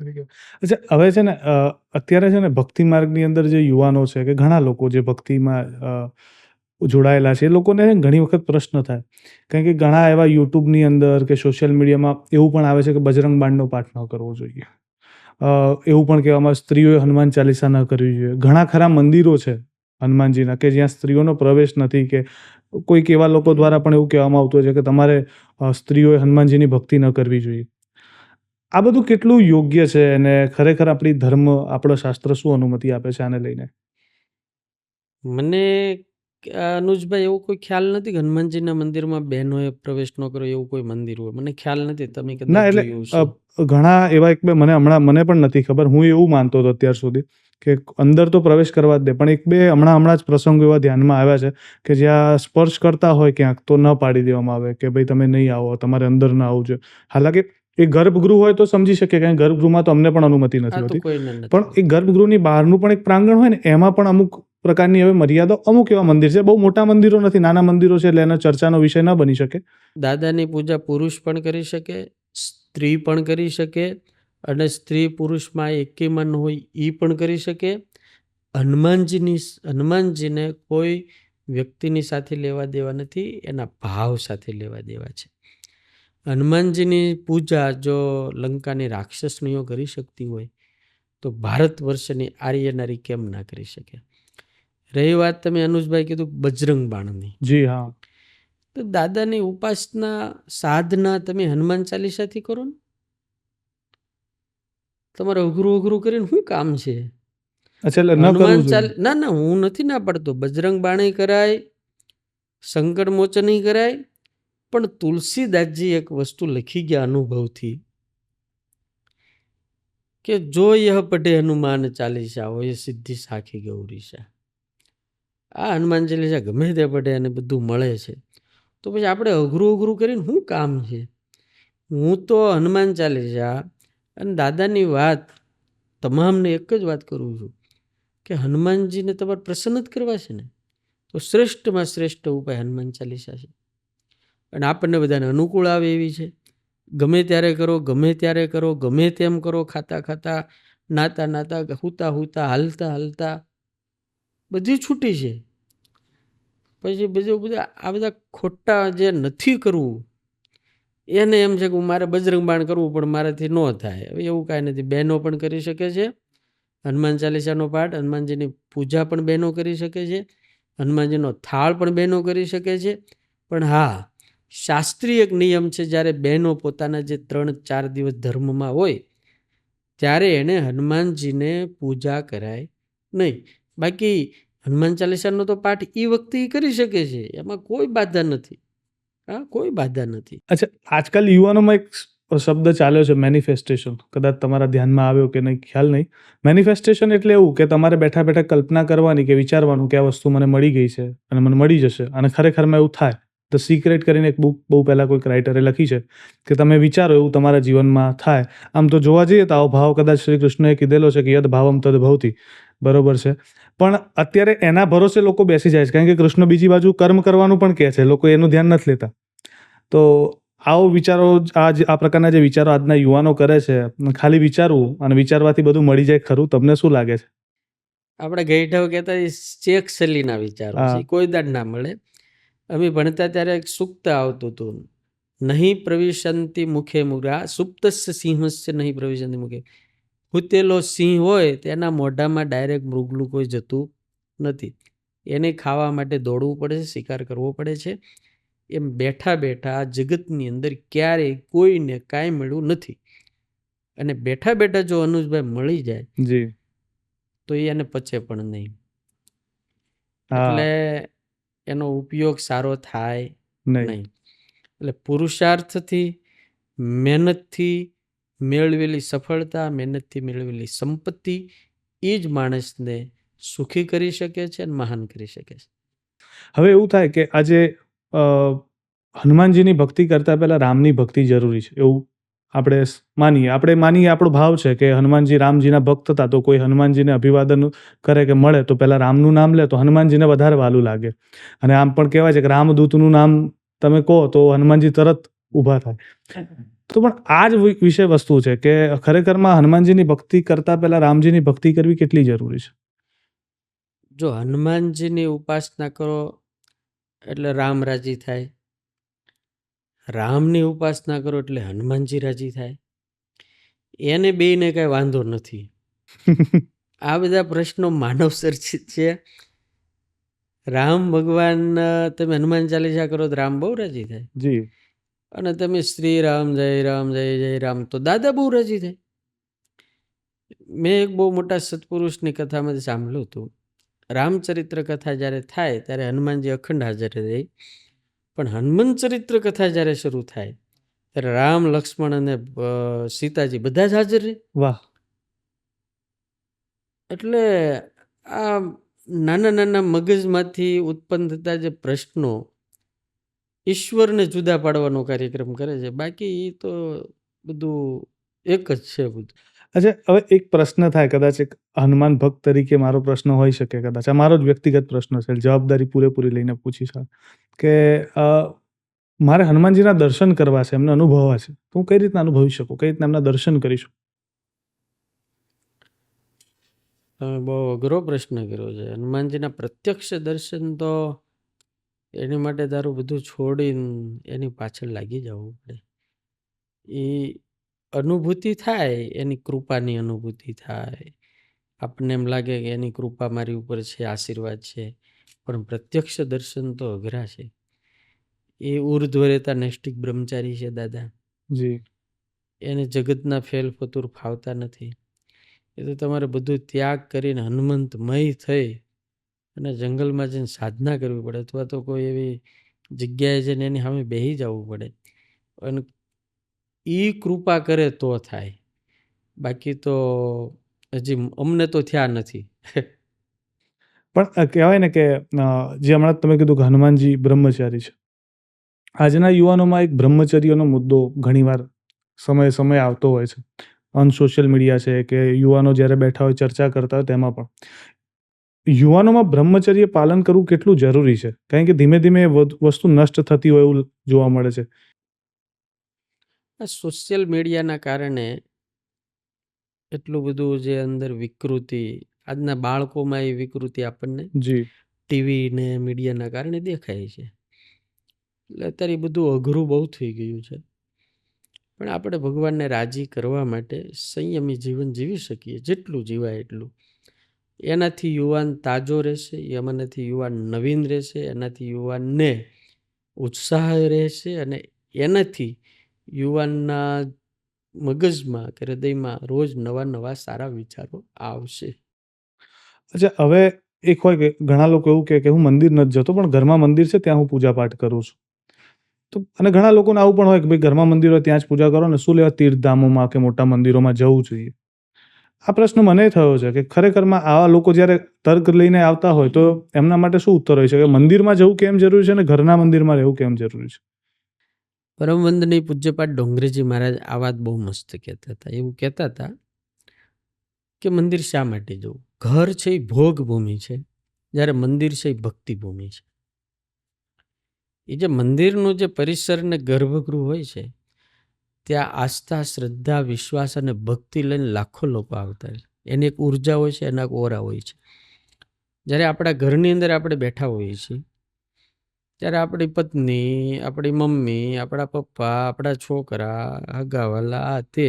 અચ્છા, હવે છે ને અત્યારે છે ને ભક્તિ માર્ગની અંદર જે યુવાનો છે કે ઘણા લોકો જે ભક્તિમાં જોડાયેલા છે એ લોકોને ઘણી વખત પ્રશ્ન થાય, કારણ કે ઘણા એવા યુટ્યુબની અંદર કે સોશિયલ મીડિયામાં એવું પણ આવે છે કે બજરંગ બાણનો પાઠ ન કરવો જોઈએ. એવું પણ કહેવામાં સ્ત્રીઓએ હનુમાન ચાલીસા ન કરવી જોઈએ. ઘણા ખરા મંદિરો છે હનુમાનજીના કે જ્યાં સ્ત્રીઓનો પ્રવેશ નથી, કે કોઈક એવા લોકો દ્વારા પણ એવું કહેવામાં આવતું હોય છે કે તમારે સ્ત્રીઓએ હનુમાનજીની ભક્તિ ન કરવી જોઈએ. આ બધું કેટલું યોગ્ય છે અને ખરેખર આપણી ધર્મ, આપણો શાસ્ત્ર શું અનુમતિ આપે છે આને લઈને? મને અનુજભાઈ એવો કોઈ ખ્યાલ નથી કે હનુમાનજીના મંદિરમાં બહેનોએ પ્રવેશ ન કર્યો એવું કોઈ મંદિર હોય. મને ખ્યાલ નથી, તમે ના, કદાચ એટલે જોયું છે. ઘણા એવા એક બે મને પણ નથી ખબર. હું એવું માનતો હતો અત્યાર સુધી કે અંદર તો પ્રવેશ કરવા જ દે, પણ એક બે હમણાં જ પ્રસંગો એવા ધ્યાનમાં આવ્યા છે કે જ્યાં સ્પર્શ કરતા હોય ક્યાંક તો ન પાડી દેવામાં આવે કે ભાઈ તમે નહીં આવો, તમારે અંદર ના આવવું જોઈએ. હાલાકી એ ગર્ભગૃહ હોય તો સમજી શકીએ, કારણ કે ગર્ભગૃહમાં તો અમને પણ અનુમતિ આ નથી તો હોતી. કોઈને નથી પણ એ ગર્ભગૃહની બહારનું પણ એક પ્રાંગણ હોય ને, એમાં પણ અમુક પ્રકારની હવે મર્યાદા, અમુક એવા મંદિર છે, બહુ મોટા મંદિરો નથી, નાના મંદિરો છે, એટલે એનો ચર્ચાનો વિષય ન બની શકે. દાદાની પૂજા પુરુષ પણ કરી શકે, સ્ત્રી પણ કરી શકે, અને સ્ત્રી પુરુષમાં એકી મન હોય એ પણ કરી શકે. હનુમાનજીને કોઈ વ્યક્તિની સાથે લેવા દેવા નથી, એના ભાવ સાથે લેવા દેવા છે. હનુમાનજીની પૂજા જો લંકાની રાક્ષસનીઓ કરી શકતી હોય તો ભારત વર્ષની આર્ય નારી કેમ ના કરી શકે? રહી વાત તમે અનુજભાઈ કીધું બજરંગ બાણની, જી હા, તો દાદાની ઉપાસના સાધના તમે હનુમાન ચાલીસાથી કરો ને, તમારે અઘરું અઘરું કરીને શું કામ છે? અચ્છા, એટલે ન હનુમાન કરવું જોઈએ. ના હું નથી ના પાડતો, બજરંગ બાણે કરાય, સંકટ મોચન કરાય, પણ તુલસીદાસજી એક વસ્તુ લખી ગયા અનુભવથી કે જો યહ પઢે હનુમાન ચાલીસા હોય સિદ્ધિ સાખી ગૌરીશા. આ હનુમાન ચાલીસા ગમે તે પઢે અને બધું મળે છે, તો પછી આપણે અઘરું અઘરું કરીને શું કામ છે? હું તો હનુમાન ચાલીસા અને દાદાની વાત તમામને એક જ વાત કરું છું કે હનુમાનજીને તમારે પ્રસન્ન જ કરવા છે ને, તો શ્રેષ્ઠમાં શ્રેષ્ઠ ઉપાય હનુમાન ચાલીસા છે. અને આપણને બધાને અનુકૂળ આવે એવી છે. ગમે ત્યારે કરો, ગમે ત્યારે કરો, ગમે તેમ કરો, ખાતા ખાતા, નાતા નાતા, હુતા હુતા, હાલતા હાલતા, બધી છૂટી છે. પછી બધું આ બધા ખોટા જે નથી કરવું એને એમ છે કે મારે બજરંગ બાણ કરવું પણ મારાથી ન થાય. હવે એવું કાંઈ નથી, બહેનો પણ કરી શકે છે હનુમાન ચાલીસાનો પાઠ, હનુમાનજીની પૂજા પણ બહેનો કરી શકે છે, હનુમાનજીનો થાળ પણ બહેનો કરી શકે છે. પણ હા, શાસ્ત્રીય એક નિયમ છે, જ્યારે બહેનો પોતાના જે 3-4 દિવસ ધર્મમાં હોય ત્યારે એને હનુમાનજીને પૂજા કરાય નહીં. બાકી હનુમાન ચાલીસાનો તો પાઠ એ વખતે કરી શકે છે, એમાં કોઈ બાધા નથી. હા, કોઈ બાધા નથી. અચ્છા, આજકાલ યુવાનોમાં એક શબ્દ ચાલ્યો છે મેનિફેસ્ટેશન. કદાચ તમારા ધ્યાનમાં આવ્યો કે નહીં, ખ્યાલ નહીં. મેનિફેસ્ટેશન એટલે એવું કે તમારે બેઠા બેઠા કલ્પના કરવાની કે વિચારવાનું કે આ વસ્તુ મને મળી ગઈ છે અને મને મળી જશે, અને ખરેખરમાં એવું થાય. ધ સિક્રેટ કરીને એક બુક બહુ પહેલાં કોઈક રાઇટરે લખી છે કે તમે વિચારો એવું તમારા જીવનમાં થાય. આમ તો જોવા જઈએ તો આવો ભાવ કદાચ શ્રી કૃષ્ણએ કીધેલો છે કે યદ ભાવમ તદ ભવતી, બરોબર છે. પણ અત્યારે એના ભરોસે લોકો બેસી જાય છે, કારણ કે કૃષ્ણ બીજી બાજુ કર્મ કરવાનું પણ કહે છે, લોકો એનું ધ્યાન નથી લેતા. તો આવો વિચારો, આ પ્રકારના જે વિચારો આજના યુવાનો કરે છે, ખાલી વિચારવું અને વિચારવાથી બધું મળી જાય, ખરું? તમને શું લાગે છે? આપણે ગઈઢાવ કહેતા ચેક સલીના વિચારો છે, હા, કોઈ દાડ ના મળે. અમે ભણતા ત્યારે એક સૂક્ત આવતું હતું, નહીં પ્રવિશંતિ મુખે મુરા સુપ્તસ્ય સિંહસ્ય નહીં પ્રવિશંતિ મુખે. હૂતેલો સિંહ હોય તેના મોઢામાં ડાયરેક્ટ મૃગલું કોઈ જતું નથી, એને ખાવા માટે દોડવું પડે છે, શિકાર કરવો પડે છે. એમ બેઠા બેઠા આ જગતની અંદર ક્યારેય કોઈને કાંઈ મળ્યું નથી, અને બેઠા બેઠા જો અનુજભાઈ મળી જાય જી તો એને પચે પણ નહીં. હા, એટલે એનો ઉપયોગ સારો થાય નહીં. નહીં. એટલે પુરુષાર્થથી, મહેનતથી મેળવેલી સફળતા, મહેનતથી મેળવેલી સંપત્તિ એ જ માણસને સુખી કરી શકે છે અને મહાન કરી શકે છે. હવે એવું થાય કે આજે હનુમાનજીની ભક્તિ કરતાં પહેલાં રામની ભક્તિ જરૂરી છે, એવું આપણે માનીએ, આપણો ભાવ છે કે હનુમાનજી રામજીના ભક્ત હતા, તો કોઈ હનુમાનજીને અભિવાદન કરે કે મળે તો પહેલાં રામનું નામ લે તો હનુમાનજીને વધારે વહાલું લાગે. અને આમ પણ કહેવાય છે કે રામદૂતનું નામ તમે કહો તો હનુમાનજી તરત ઊભા થાય. તો પણ આ જ વિષય વસ્તુ છે કે ખરેખરમાં હનુમાનજીની ભક્તિ કરતા પહેલા રામજીની ભક્તિ કરવી કેટલી જરૂરી છે? જો હનુમાનજીની ઉપાસના કરો એટલે રામ રાજી થાય, રામની ઉપાસના કરો એટલે હનુમાનજી રાજી થાય. એને બેયને કાંઈ વાંધો નથી. આ બધા પ્રશ્નો માનવ સર્જિત છે. રામ ભગવાન તમે હનુમાન ચાલીસા કરો તો રામ બહુ રાજી થાય, જી. અને તમે શ્રી રામ જય જય રામ તો દાદા બહુ રાજી થાય. મેં એક બહુ મોટા સત્પુરુષની કથામાંથી સાંભળ્યું હતું. રામચરિત્ર કથા જ્યારે થાય ત્યારે હનુમાનજી અખંડ હાજર રહે, પણ હનુમાન ચરિત્ર કથા જ્યારે શરૂ થાય ત્યારે રામ, લક્ષ્મણ અને સીતાજી બધા જ હાજર રહે. વાહ. એટલે આ નાના નાના મગજમાંથી ઉત્પન્ન થતા જે પ્રશ્નો ઈશ્વરને જુદા પાડવાનો કાર્યક્રમ કરે છે. બાકી એ તો બધું એક જ છે બધું. અચ્છા, હવે એક પ્રશ્ન થાય, કદાચ એક હનુમાન ભક્ત તરીકે મારો પ્રશ્ન હોઈ શકે, કદાચ આ મારો જ વ્યક્તિગત પ્રશ્ન છે, જવાબદારી પૂરેપૂરી લઈને પૂછીશ કે મારે હનુમાનજીના દર્શન કરવા છે, એમને અનુભવવા છે, તો હું કઈ રીતના અનુભવી શકું, કઈ રીતના એમના દર્શન કરીશું? તમે બહુ અઘરો પ્રશ્ન કર્યો છે. હનુમાનજીના પ્રત્યક્ષ દર્શન તો એની માટે તારું બધું છોડીને એની પાછળ લાગી જવું પડે. એ અનુભૂતિ થાય, એની કૃપાની અનુભૂતિ થાય, આપણને એમ લાગે કે એની કૃપા મારી ઉપર છે, આશીર્વાદ છે, પણ પ્રત્યક્ષ દર્શન તો અઘરા છે. એ ઉર્ધ્વ રહેતા નૈષ્ટિક બ્રહ્મચારી છે દાદા. જી. એને જગતના ફેલ ફતુર ફાવતા નથી. એ તો તમારે બધું ત્યાગ કરીને હનુમંતમય થઈ અને જંગલમાં જઈને સાધના કરવી પડે, અથવા તો કોઈ એવી જગ્યાએ જઈને એની સામે બેસી જવું પડે, અને એ કૃપા કરે તો થાય. બાકી તો હજી અમને તો થયા નથી. પણ કહેવાય ને કે જે હમણાં તમે કીધું કે હનુમાનજી બ્રહ્મચારી છે, આજના યુવાનોમાં એક બ્રહ્મચર્યનો મુદ્દો ઘણીવાર સમય આવતો હોય છે. ઓન સોશિયલ મીડિયા છે કે યુવાનો જ્યારે બેઠા હોય ચર્ચા કરતા હોય તેમાં પણ યુવાનોમાં બ્રહ્મચર્ય પાલન કરવું કેટલું જરૂરી છે? કારણ કે ધીમે ધીમે વસ્તુ નષ્ટ થતી હોય એવું જોવા મળે છે. આ સોશિયલ મીડિયાના કારણે એટલું બધું જે અંદર વિકૃતિ, આજના બાળકોમાં એ વિકૃતિ આપણને જી. ટીવી ને મીડિયાના કારણે દેખાય છે. એટલે અત્યારે એ બધું અઘરું બહુ થઈ ગયું છે. પણ આપણે ભગવાનને રાજી કરવા માટે સંયમી જીવન જીવી શકીએ, જેટલું જીવાય એટલું. એનાથી યુવાન તાજો રહેશે, એનાથી યુવાન નવીન રહેશે, એનાથી યુવાનને ઉત્સાહ રહેશે, અને એનાથી યુવાનના મગજમાં કે હૃદયમાં રોજ નવા નવા સારા વિચારો આવશે. અચ્છા, હવે એક હોય કે ઘણા લોકો એવું કહે કે હું મંદિર નથી જતો, પણ ઘરમાં મંદિર છે ત્યાં હું પૂજા પાઠ કરું છું. તો અને ઘણા લોકોને આવું પણ હોય કે ભાઈ ઘરમાં મંદિર હોય ત્યાં જ પૂજા કરો ને, શું લેવા તીર્થધામોમાં કે મોટા મંદિરોમાં જવું જોઈએ? આ પ્રશ્ન મને થયો છે કે ખરેખરમાં આવા લોકો જ્યારે તર્ક લઈને આવતા હોય તો એમના માટે શું ઉત્તર હોય છે કે મંદિરમાં જવું કેમ જરૂરી છે અને ઘરના મંદિરમાં રહેવું કેમ જરૂરી છે? પરમવંદનીય પૂજ્યપાઠ ડોંગરેજી મહારાજ આ વાત બહુ મસ્ત કહેતા હતા. એવું કહેતા હતા કે મંદિર શા માટે જવું? ઘર છે એ ભોગ ભૂમિ છે, જ્યારે મંદિર છે એ ભક્તિ ભૂમિ છે. એ જે મંદિરનું જે પરિસર ને ગર્ભગૃહ હોય છે, ત્યાં આસ્થા, શ્રદ્ધા, વિશ્વાસ અને ભક્તિ લઈને લાખો લોકો આવતા હોય છે. એની એક ઉર્જા હોય છે, એના એક ઓરા હોય છે. જ્યારે આપણા ઘરની અંદર આપણે બેઠા હોઈએ છીએ ત્યારે આપણી પત્ની, આપણી મમ્મી, આપણા પપ્પા, આપણા છોકરા, હગાવાલા, આ તે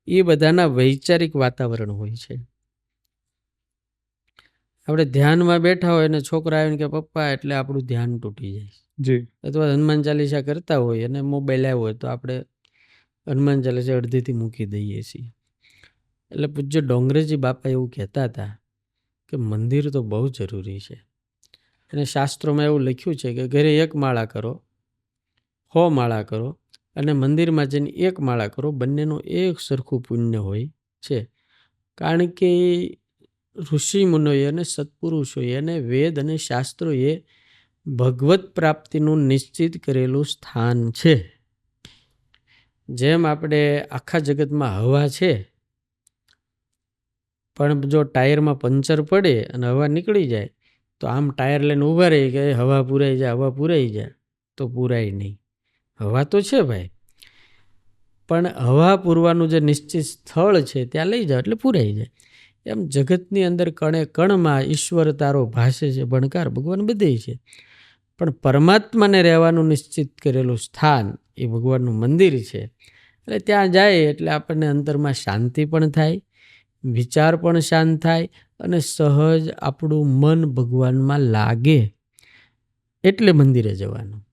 એ બધાના વૈચારિક વાતાવરણ હોય છે. આપણે ધ્યાનમાં બેઠા હોય અને છોકરા આવીને કે પપ્પા, એટલે આપણું ધ્યાન તૂટી જાય. જી. અથવા હનુમાન ચાલીસા કરતા હોય અને મોબાઈલ આવ્યો હોય તો આપણે હનુમાન ચાલીસા અડધેથી મૂકી દઈએ છીએ. એટલે પૂજ્ય ડોંગરેજી બાપા એવું કહેતા હતા કે મંદિર તો બહુ જરૂરી છે. અને શાસ્ત્રોમાં એવું લખ્યું છે કે ઘરે 1 માળા કરો, 100 માળા કરો, અને મંદિરમાં જઈને 1 માળા કરો, બંનેનું એક સરખું પુણ્ય હોય છે. કારણ કે ઋષિ મુનિઓએ અને સત્પુરુષોએ અને વેદ અને શાસ્ત્રોએ ભગવત પ્રાપ્તિનું નિશ્ચિત કરેલું સ્થાન છે. જેમ આપણે આખા જગતમાં હવા છે, પણ જો ટાયરમાં પંચર પડે અને હવા નીકળી જાય તો આમ ટાયર લઈને ઊભા રહી કે હવા પૂરાઈ જાય, હવા પૂરાઈ જાય, તો પૂરાય નહીં. હવા તો છે ભાઈ. પણ હવા પૂરવાનું જે નિશ્ચિત સ્થળ છે ત્યાં લઈ જાઓ એટલે પૂરાઈ જાય. એમ જગતની અંદર કણે કણમાં ઈશ્વર તારો ભાસે છે ભણકાર, ભગવાન બધે છે. પણ પરમાત્માને રહેવાનું નિશ્ચિત કરેલું સ્થાન એ ભગવાનનું મંદિર છે. એટલે ત્યાં જાય એટલે આપણને અંતરમાં શાંતિ પણ થાય, વિચાર પણ શાંત થાય અને સહજ આપણું મન ભગવાનમાં લાગે. એટલે મંદિરે જવાનું.